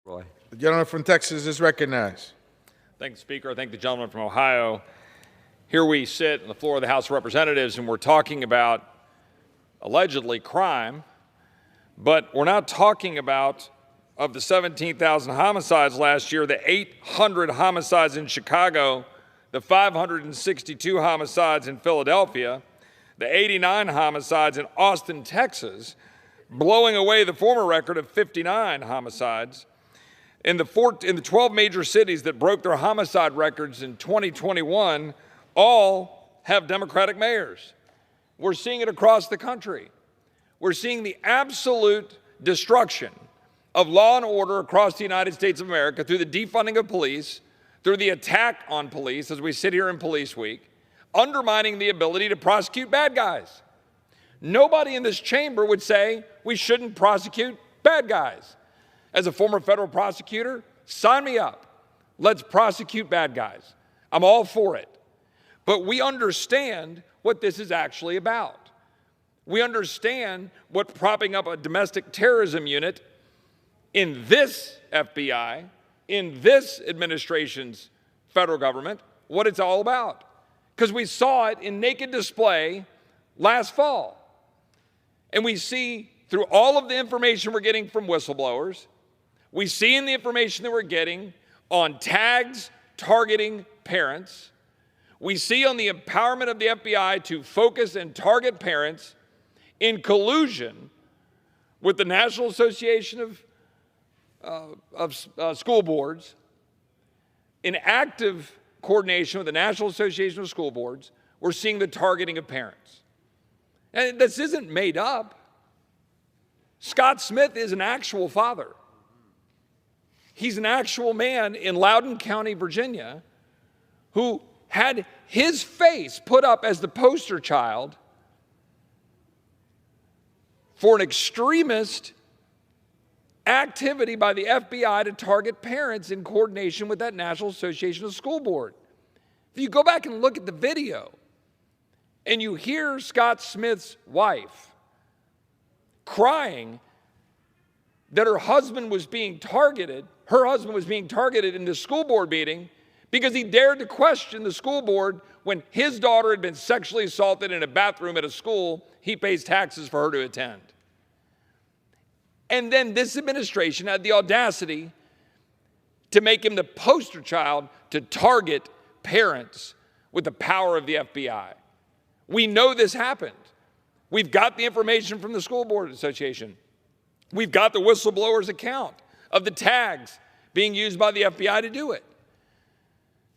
Roy. The gentleman from Texas is recognized. Thank the Speaker. I thank the gentleman from Ohio. Here we sit on the floor of the House of Representatives, and we're talking about allegedly crime, but we're not talking about, of the 17,000 homicides last year, the 800 homicides in Chicago, the 562 homicides in Philadelphia, the 89 homicides in Austin, Texas, blowing away the former record of 59 homicides. In the 12 major cities that broke their homicide records in 2021, all have Democratic mayors. We're seeing it across the country. We're seeing the absolute destruction of law and order across the United States of America through the defunding of police, through the attack on police as we sit here in Police Week, undermining the ability to prosecute bad guys. Nobody in this chamber would say we shouldn't prosecute bad guys. As a former federal prosecutor, sign me up. Let's prosecute bad guys. I'm all for it. But we understand what this is actually about. We understand what propping up a domestic terrorism unit in this FBI, in this administration's federal government, what it's all about. Because we saw it in naked display last fall. And we see through all of the information we're getting from whistleblowers, we see in the information that we're getting on tags targeting parents, we see on the empowerment of the FBI to focus and target parents in collusion with the National Association of School Boards, in active coordination with the National Association of School Boards, we're seeing the targeting of parents. And this isn't made up. Scott Smith is an actual father. He's an actual man in Loudoun County, Virginia, who had his face put up as the poster child for an extremist activity by the FBI to target parents in coordination with that National Association of School Board. If you go back and look at the video and you hear Scott Smith's wife crying that her husband was being targeted in the school board meeting because he dared to question the school board when his daughter had been sexually assaulted in a bathroom at a school he pays taxes for her to attend. And then this administration had the audacity to make him the poster child to target parents with the power of the FBI. We know this happened. We've got the information from the School Board Association. We've got the whistleblower's account of the tags being used by the FBI to do it.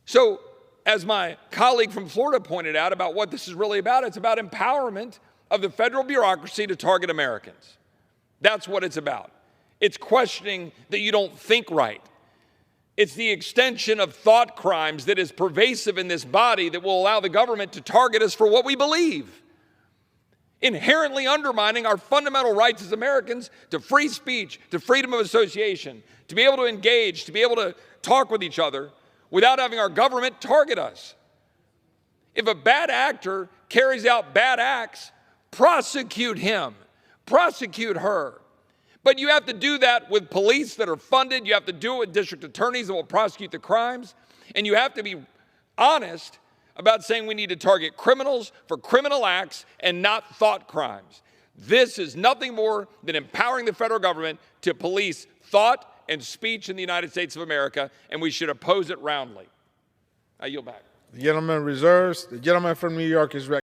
So, as my colleague from Florida pointed out about what this is really about, it's about empowerment of the federal bureaucracy to target Americans. That's what it's about. It's questioning that you don't think right. It's the extension of thought crimes that is pervasive in this body that will allow the government to target us for what we believe, inherently undermining our fundamental rights as Americans to free speech, to freedom of association, to be able to engage, to be able to talk with each other without having our government target us. If a bad actor carries out bad acts, prosecute him, prosecute her. But you have to do that with police that are funded. You have to do it with district attorneys that will prosecute the crimes. And you have to be honest about saying we need to target criminals for criminal acts and not thought crimes. This is nothing more than empowering the federal government to police thought and speech in the United States of America, and we should oppose it roundly. I yield back. The gentleman reserves. The gentleman from New York is recognized.